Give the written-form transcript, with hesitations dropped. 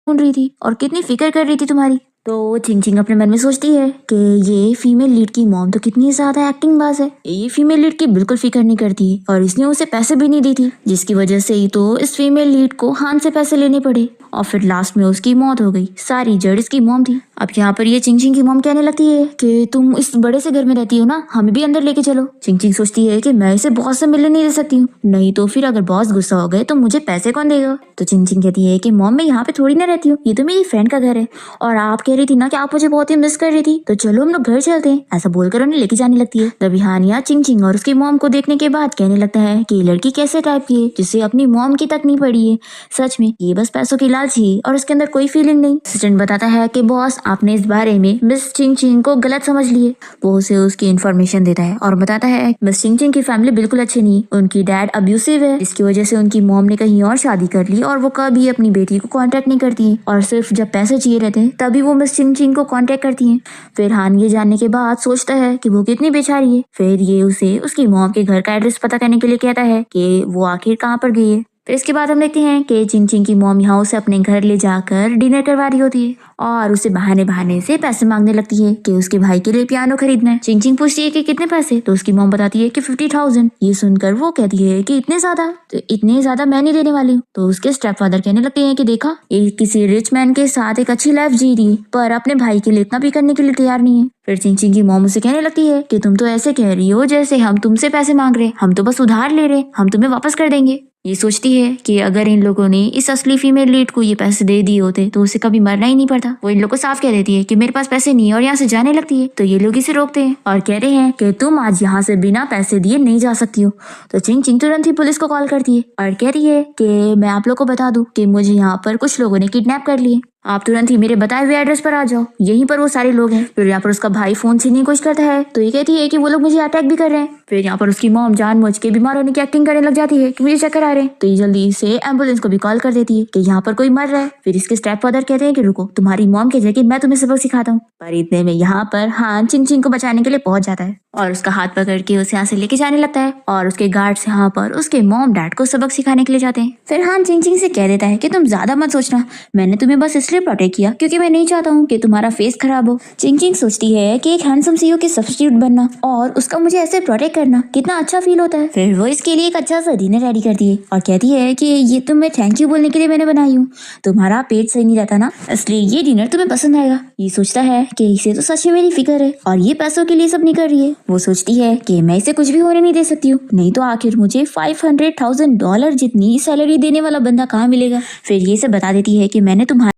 ढूंढ रही थी और कितनी फिक्र कर रही थी तुम्हारी। तो चिंग चिंग अपने मन में सोचती है कि ये फीमेल लीड की मॉम तो कितनी ज्यादा एक्टिंग बाज है, ये फीमेल लीड की बिल्कुल फिक्र नहीं करती है और इसने उसे पैसे भी नहीं दी थी, जिसकी वजह से ही तो इस फीमेल लीड को हान से पैसे लेने पड़े और फिर लास्ट में उसकी मौत हो गई। सारी जड़ इसकी मॉम थी। अब यहाँ पर ये चिंग चिंग की मॉम कहने लगती है कि तुम इस बड़े से घर में रहती हो ना, हमें भी अंदर लेके चलो। चिंग चिंग सोचती है कि मैं इसे बॉस से मिलने नहीं दे सकती हूँ, नहीं तो फिर अगर बॉस गुस्सा हो गए तो मुझे पैसे कौन देगा। तो चिंग चिंग कहती है कि मॉम मैं यहाँ पे थोड़ी ना रहती हूँ, ये तो मेरी फ्रेंड का घर है और आप कह रही थी ना कि आप मुझे बहुत ही मिस कर रही थी, तो चलो हम लोग घर चलते हैं। ऐसा बोलकर उन्हें लेके जाने लगती है। तभी हानिया चिंग चिंग और उसकी मॉम को देखने के बाद कहने लगता है कि ये लड़की कैसे टाइप की है जिसे अपनी मॉम की तक नहीं पड़ी है। सच में ये बस पैसों की लालची है और उसके अंदर कोई फीलिंग नहीं। असिस्टेंट बताता है कि बॉस आपने इस बारे में मिस चिंग चिंग को गलत समझ लिए। वो उसे उसकी इन्फॉर्मेशन देता है और बताता है मिस चिंग चिंग की फैमिली बिल्कुल अच्छी नहीं, उनकी डैड अब्यूसिव है, जिसकी वजह से उनकी मॉम ने कहीं और शादी कर ली और वो कभी अपनी बेटी को कांटेक्ट नहीं करती है और सिर्फ जब पैसे चाहिए रहते हैं तभी वो मिस चिंग चिंग को कांटेक्ट करती हैं। फिर हान ये जानने के बाद सोचता है कि वो कितनी बेचारी है। फिर ये उसे उसकी मॉम के घर का एड्रेस पता करने के लिए कहता है कि वो आखिर कहाँ पर गई है। फिर इसके बाद हम देखते हैं कि चिंग चिंग की मॉम यहाँ उसे अपने घर ले जाकर डिनर करवा रही होती है और उसे बहाने बहाने से पैसे मांगने लगती है कि उसके भाई के लिए पियानो खरीदना है। चिंग चिंग पूछती है कि कितने पैसे, तो उसकी मॉम बताती है कि 50,000। ये सुनकर वो कहती है कि इतने ज्यादा, तो इतने ज्यादा मैं नहीं देने वाली हूँ। तो उसके स्टेप फादर कहने लगते हैं कि देखा, ये किसी रिच मैन के साथ एक अच्छी लाइफ जी रही है पर अपने भाई के लिए इतना भी करने के लिए तैयार नहीं है। फिर चिंग चिंग की मॉम उसे कहने लगती है कि तुम तो ऐसे कह रही हो जैसे हम तुमसे पैसे मांग रहे, हम तो बस उधार ले रहे, हम तुम्हें वापस कर देंगे। ये सोचती है कि अगर इन लोगों ने इस असली फीमेल लीड को ये पैसे दे दिए होते तो उसे कभी मरना ही नहीं पड़ता। वो इन लोग को साफ कह देती है कि मेरे पास पैसे नहीं है और यहाँ से जाने लगती है। तो ये लोग इसे रोकते हैं और कह रहे हैं कि तुम आज यहाँ से बिना पैसे दिए नहीं जा सकती हो। तो चिंग चिंग तुरंत ही पुलिस को कॉल करती है और कह रही है कि मैं आप लोग को बता दूं कि मुझे यहाँ पर कुछ लोगों ने किडनैप कर लिए, आप तुरंत ही मेरे बताए हुए एड्रेस पर आ जाओ, यहीं पर वो सारे लोग हैं। फिर यहाँ पर उसका भाई फोन छीनने की कोशिश करता है तो ये कहती है कि वो लोग मुझे अटैक भी कर रहे हैं। फिर यहाँ पर उसकी मॉम जानबूझ के बीमार होने की एक्टिंग करने लग जाती है कि मुझे चक्कर आ रहे हैं, तो ये जल्दी से एम्बुलेंस को भी कॉल कर देती है कि यहाँ पर कोई मर रहा है। फिर इसके स्टेप फादर कहते हैं कि रुको, तुम्हारी मॉम के जगह मैं तुम्हें सबक सिखाता हूँ। पर इतने में यहाँ पर हान चिंग चिंग को बचाने के लिए पहुंच जाता है और उसका हाथ पकड़ के उसे यहाँ से लेके जाने लगता है और उसके गार्ड्स यहाँ पर उसके मॉम डैड को सबक सिखाने के लिए जाते हैं। फिर हान चिंग चिंग से कह देता है कि तुम ज्यादा मत सोचना, मैंने तुम्हें बस इसलिए प्रोटेक्ट किया क्योंकि मैं नहीं चाहता हूँ कि तुम्हारा फेस खराब हो। चिंग चिंग सोचती है कि एक हैंडसम सीईओ के सब्स्टिट्यूट बनना और उसका मुझे ऐसे प्रोटेक्ट करना कितना अच्छा फील होता है। फिर वो इसके लिए एक अच्छा सा डिनर रेडी करती है और कहती है कि ये तुम्हें थैंक यू बोलने के लिए मैंने बनाई हूँ, तुम्हारा पेट सही नहीं रहता ना, इसलिए ये डिनर तुम्हें पसंद आएगा। ये सोचता है कि इसे तो सच में मेरी फिक्र है और ये पैसों के लिए सब नहीं कर रही है। वो सोचती है कि मैं इसे कुछ भी होने नहीं दे सकती हूँ, नहीं तो आखिर मुझे $500,000 जितनी सैलरी देने वाला बंदा कहाँ मिलेगा। फिर ये से बता देती है कि मैंने तुम्हारा